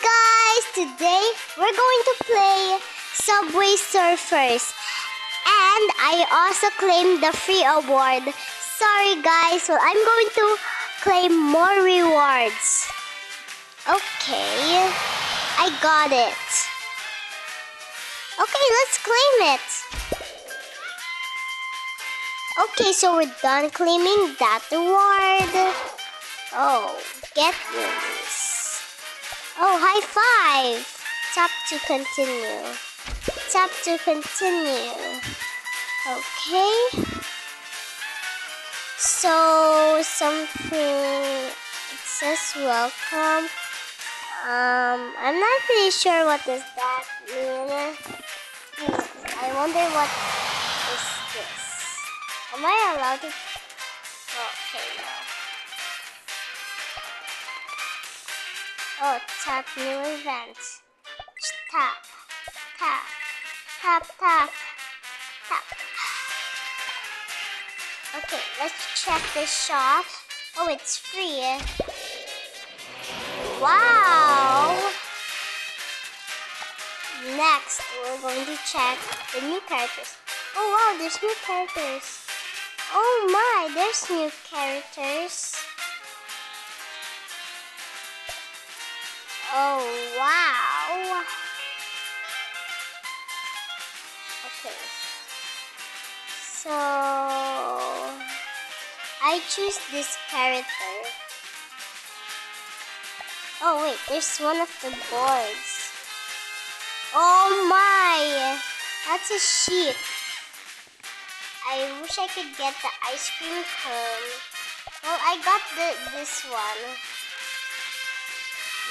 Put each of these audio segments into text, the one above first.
guys! Today we're going to play Subway Surfers. And I also claimed the free award. Sorry guys, well I'm going to claim more rewards. Okay, I got it. Okay, let's claim it. Okay, so we're done claiming that reward. Oh, get this. Oh, high five. Tap to continue. Tap to continue. Okay. So, something, it says welcome. I'm not pretty sure what does that mean. I wonder what is this. Am I allowed to? Okay, no. Oh, tap new event. Tap, tap, tap, tap, tap. Okay, let's check the shop. Oh, it's free. Wow! Next, we're going to check the new characters. Oh wow, there's new characters. Oh my, there's new characters. Oh wow. Okay. So I choose this character. Oh wait, there's one of the boards. Oh my! That's a sheep. I wish I could get the ice cream cone. Well, I got this one.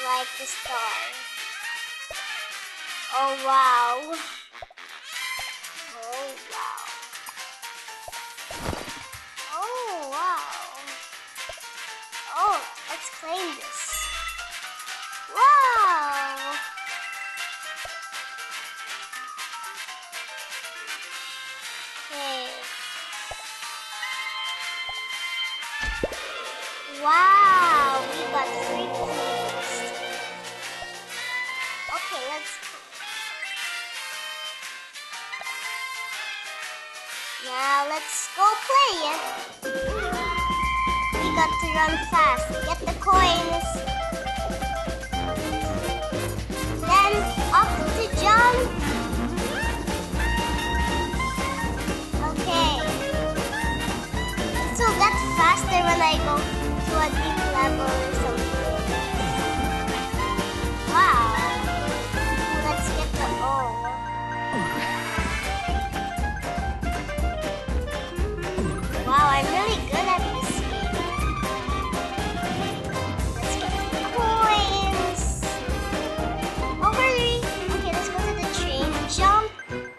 Like the star. Oh wow. Oh wow. Oh wow. Oh, let's claim this. Wow. Okay. Wow, we got free keys. Okay, let's go. Now let's go play. We got to run fast. Get the coins. Then up to jump. Okay. This will get faster when I go to a deep level or something. Wow. Let's get the O. Wow, I'm really good at this game. Let's get the coins. Oh, hurry. Okay, let's go to the train. Jump,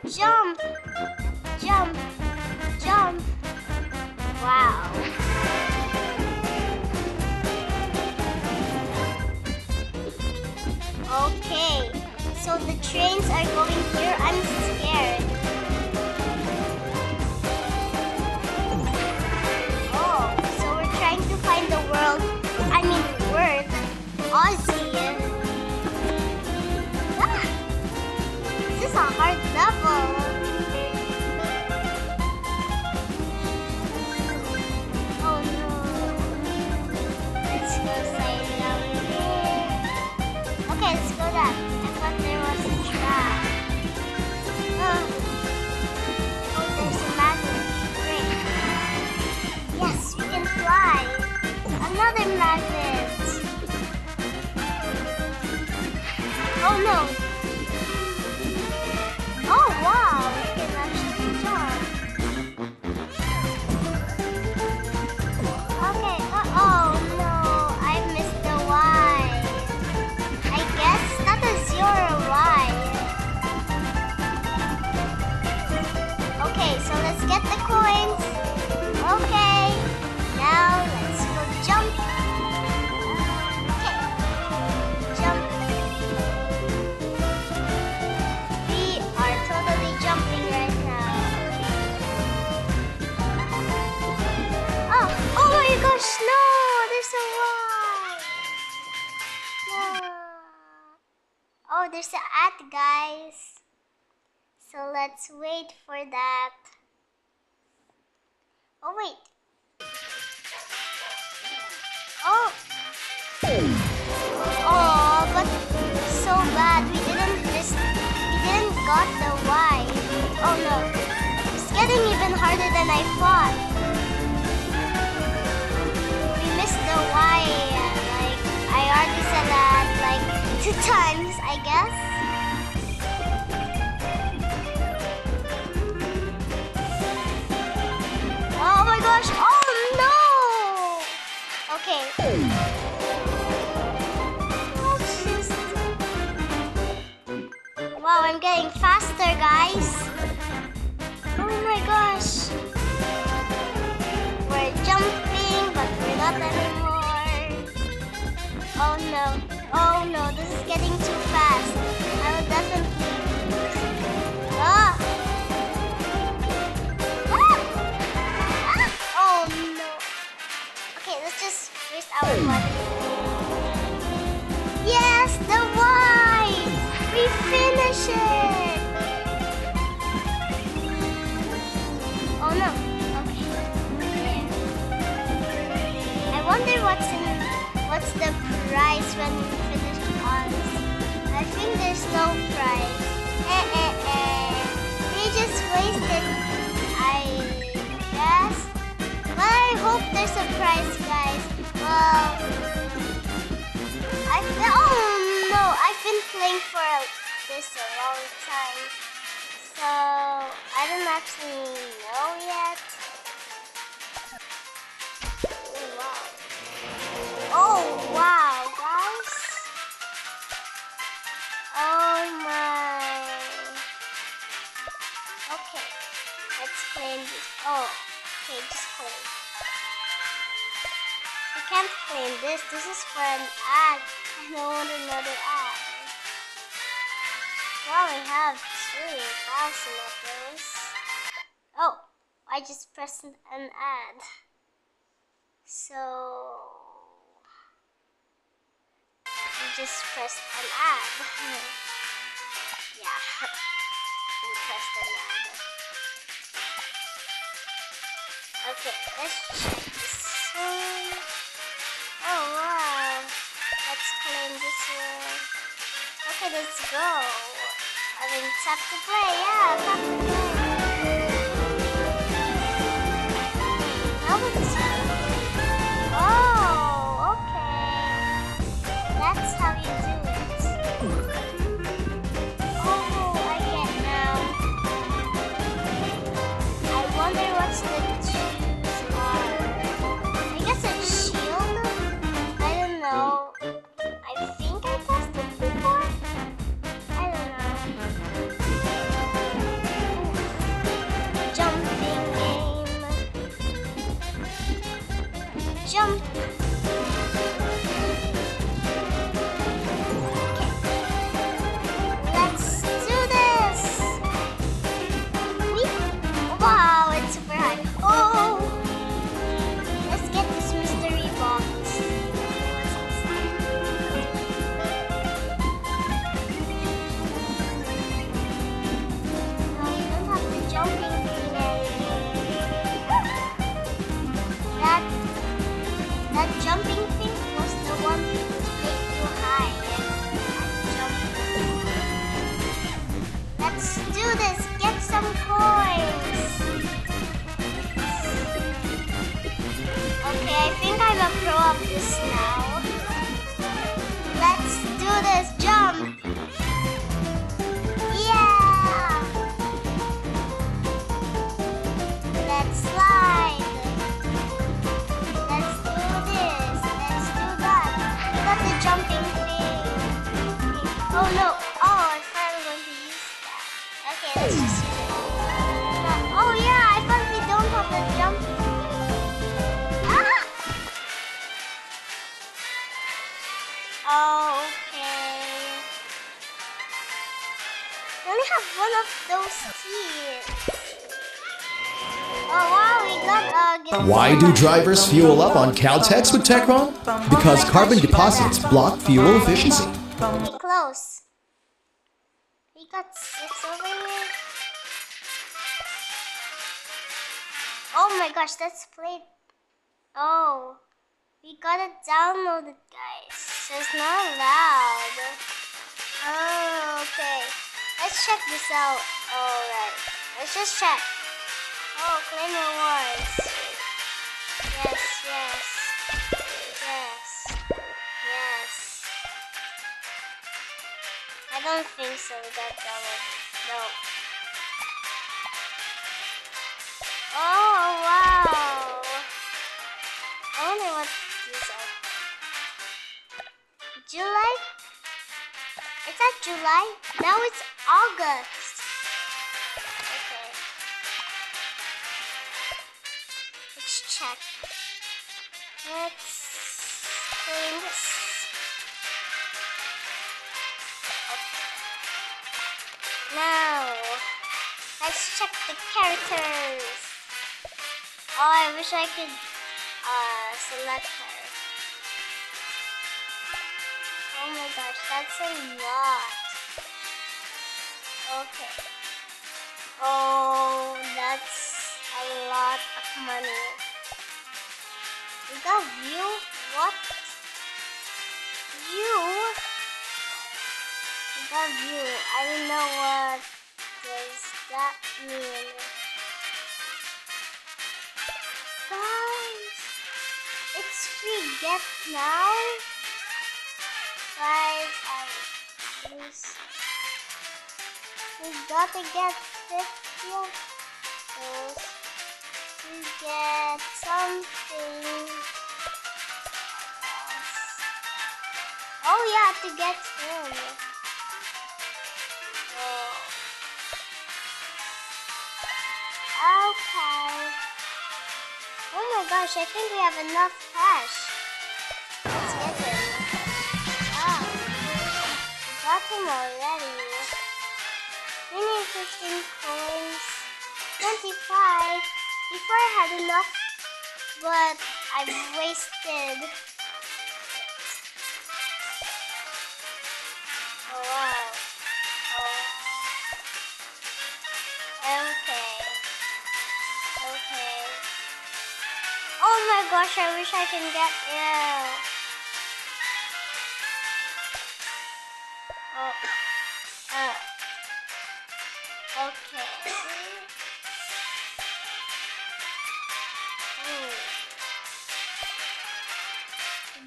jump, jump, jump. Wow. Okay, so the trains are going here. I'm scared. Oh, so we're trying to find the word Aussie. Ah, this is a hard level. Oh no. Let's go slide down here. Okay, let's go down. I thought there was a trap. Oh, there's an ad, guys. So let's wait for that. Oh, wait. Oh. Oh, but so bad. We didn't got the Y. Oh no. It's getting even harder than I thought. We missed the Y. Like, I already said that like 2 times, I guess. Oh my gosh. Oh no. Okay. Wow, I'm getting faster, guys. Oh my gosh. We're jumping, but we're not anymore. Oh no. Oh no, this is getting too fast. I will definitely lose. Ah! Ah! Ah! Oh no. Okay, let's just waste our money. Yes, the Y! We finish it! Oh no. Okay. There. I wonder what's the prize when we finish ours. I think there's no prize. We just wasted, I guess. But I hope there's a prize, guys. Well, oh no, I've been playing for this a long time, so I don't actually know yet. Oh wow, guys! Oh my! Okay, let's claim this. Oh, okay, just claim. I can't claim this. This is for an ad. I don't want another ad. Well, we have 2,000 of those. Oh, I just pressed an ad. So, I just pressed an ad. Yeah, we pressed an ad. Okay, let's check this one. Oh wow, let's claim this one. Okay, let's go. I mean, tap to play, yeah, tap to play. How about this one? Oh, okay. That's how you do it. Oh, I get now. I wonder what's the choose are. I guess it's shield? I don't know. I think I pressed it before. I don't know. Jumping game. Jump. Okay. Let's do this. Wow, it's super high. Oh. Let's get this mystery box. What's inside? No, you don't have the jumping thing anymore. That jumping thing was the one to make you high and jump. Let's do this. Get some coins. Okay, I think I'm a pro of this now. Let's do this. Jump. Yeah. Let's slide. Let's do this. Let's do that. I got the jumping thing. Okay. Oh no. Oh, I thought I was going to use that. Okay, let's just use it. Oh yeah, I thought we don't have the jump. Ah! Okay. We only have one of those keys. Oh wow, we got Why do drivers fuel up on Caltex with Techron? Because carbon deposits block fuel efficiency. Close. We got 6 over here. Oh my gosh, let's play. Oh, we gotta download it, guys. So it's not allowed. Oh, okay. Let's check this out. Alright, let's just check. Oh, claim rewards. Yes, yes. Yes. Yes. I don't think so. We got downloaded. No. Oh, wow. I wonder what these are. July? Is that July? Now it's August. Okay. Let's check. Let's clean this. Okay. Now, let's check the characters. Oh, I wish I could select her. Oh my gosh, that's a lot. Okay. Oh, that's a lot of money. We got view? What? View? We got view. I don't know what does that mean. Guys, it's free get now. Guys, we gotta get 50 of those to get something else. Oh yeah, to get him. Oh. Okay. Oh my gosh, I think we have enough cash. Let's get him. Ah, got him already. We need 15 coins. 25. Before I had enough, but I've wasted. Oh wow. Oh. Okay. Okay. Oh my gosh, I wish I can get yeah. Oh. Okay.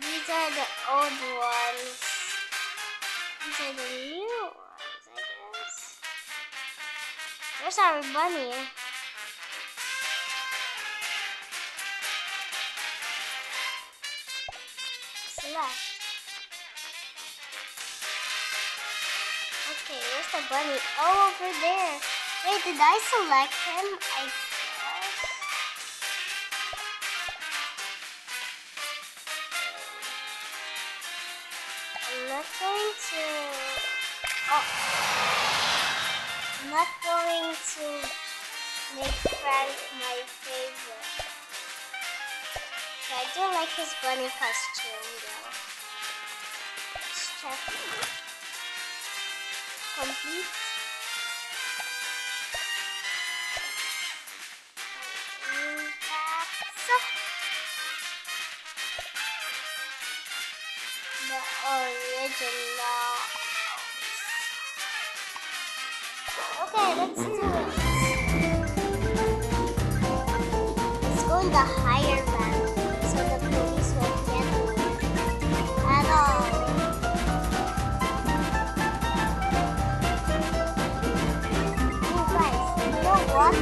These are the old ones. These are the new ones, I guess. Where's our bunny? Select. Okay, where's the bunny? Oh, over there. Wait, did I select him? I guess. I'm not going to. Oh. I'm not going to make Frank my favorite. I do like his bunny costume though. Let's check. Complete. The original. Okay, let's do it. Let's go in the higher rank so the police won't get me at all. Oh guys, you know what?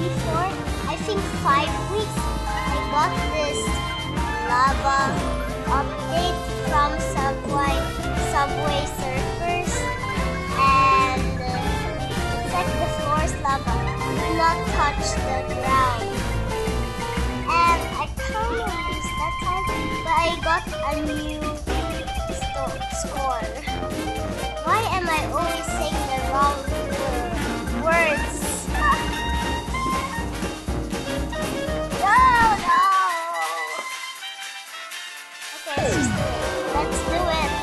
Before, I think 5 weeks, I got this lava update from Subway Surfers, and it's like the floor's lava. Do not touch the ground. And I kind of missed that time, but I got a new score. Why am I always saying the wrong words? No! Okay, let's just do it. Let's do it.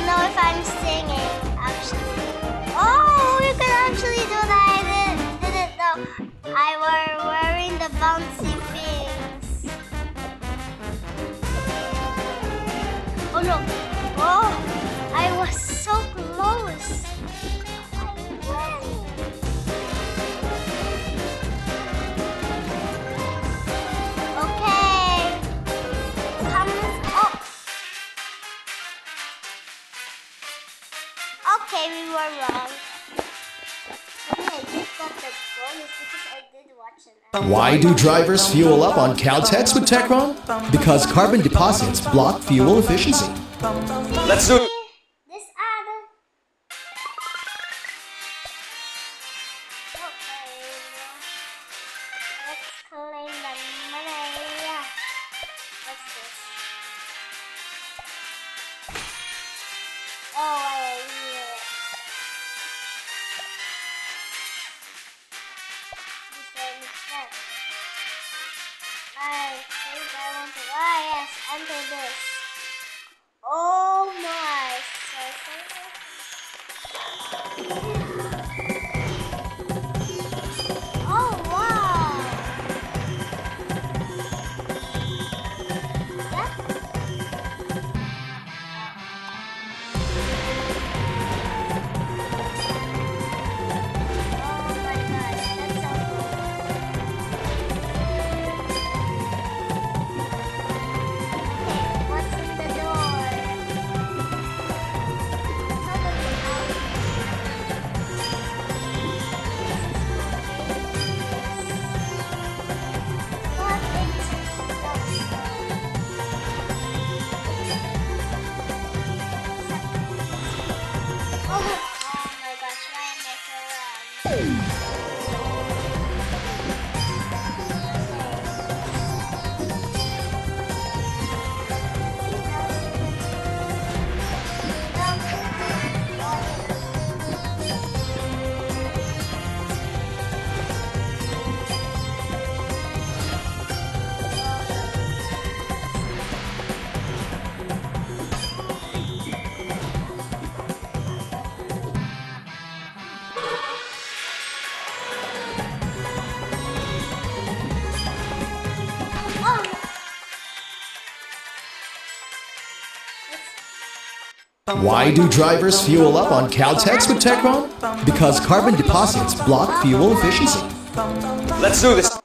don't know if I'm singing, actually. Oh, you can actually do that. I didn't know. I were wearing the bouncy things. Oh no. Oh, I was so close. Okay. Come up. Okay, we were wrong. Okay, I just got the bonus because I did watch it. Why do drivers fuel up on Caltex with Techron? Because carbon deposits block fuel efficiency. Let's do it. This ad. Okay. Let's claim the money. What's this? Oh, I need it. I think I want to. Ah, yes, enter this. Oh my! Oh wow! Oh my gosh, that's so cool. Okay, what's in the door? How do we What is Oh my gosh, why am I so wrong? Why do drivers fuel up on Caltex with Techron? Because carbon deposits block fuel efficiency. Let's do this.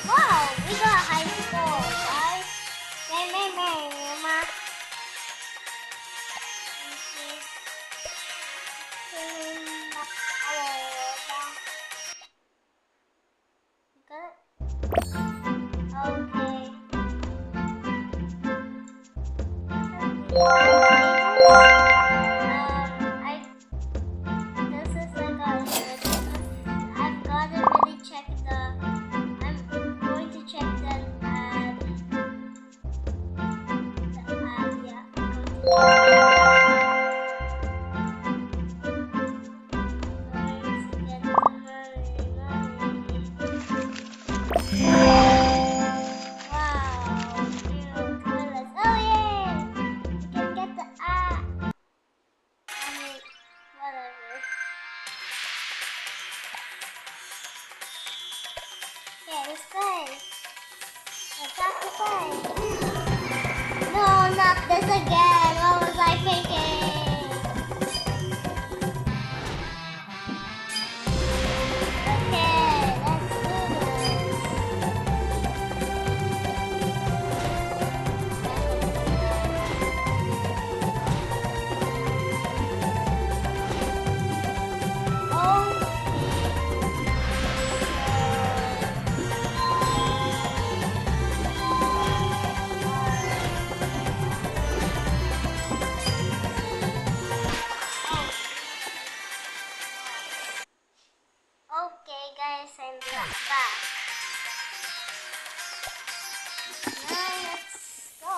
Wow, we got high score, guys. Ma. I this is like I've gotta really check I'm going to check Okay, let's play. Let's have to play. No, not this again. What was I thinking? Okay, let's do this. Back. Now let's go.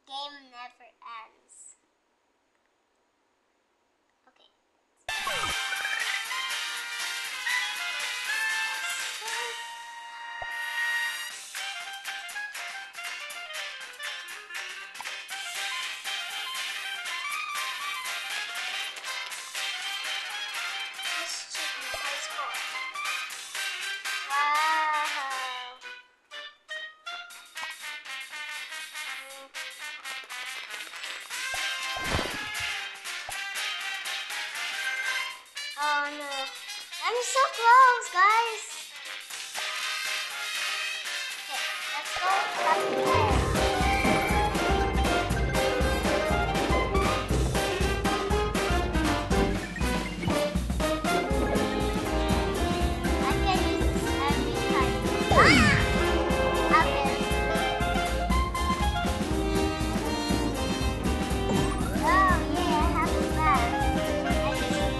Game never ends. Okay. Let's check my score. Wow. Oh no. I'm so close, guys. Okay, let's go back there. I can use this every time. Ah! Okay. Oh yeah, I have it back. I just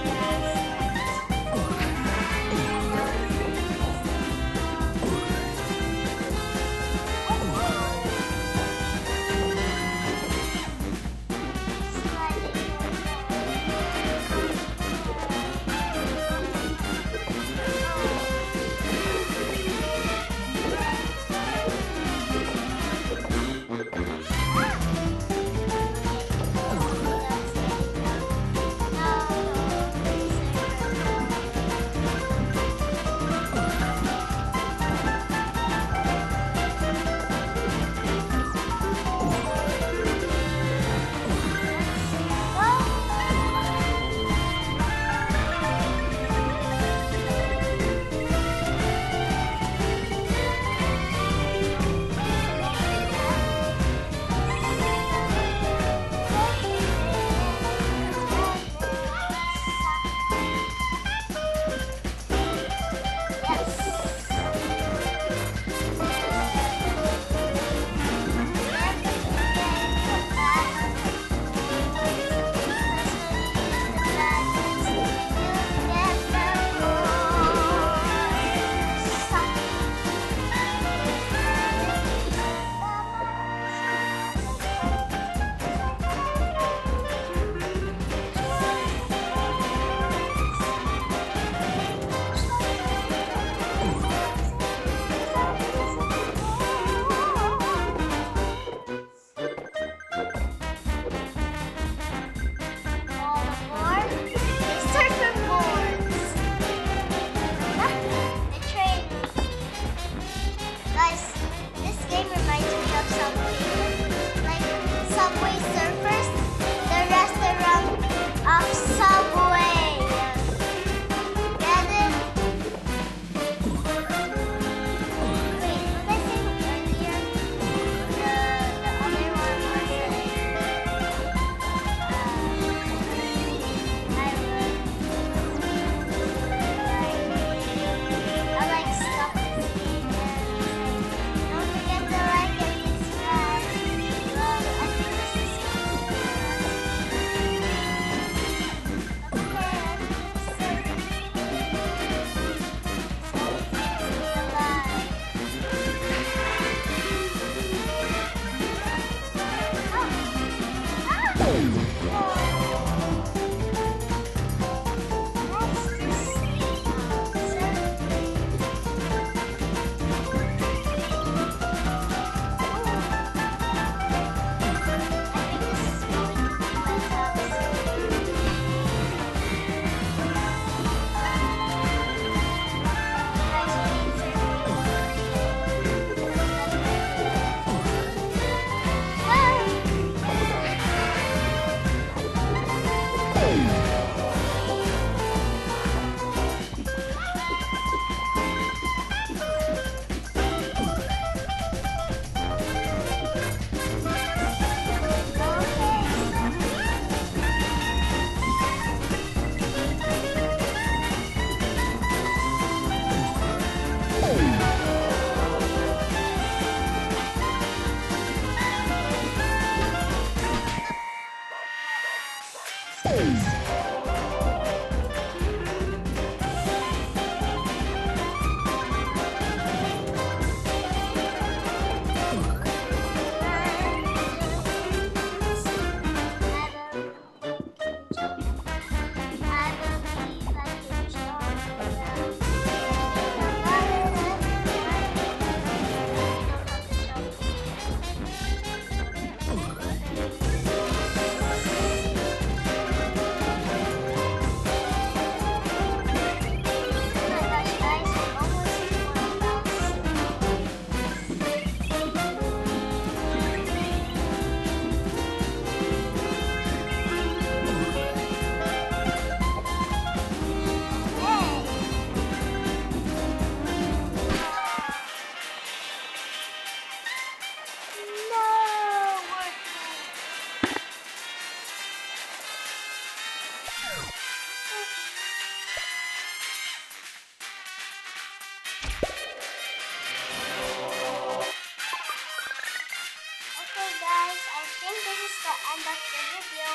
Okay guys, I think this is the end of the video.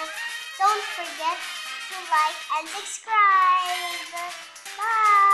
Don't forget to like and subscribe. Bye!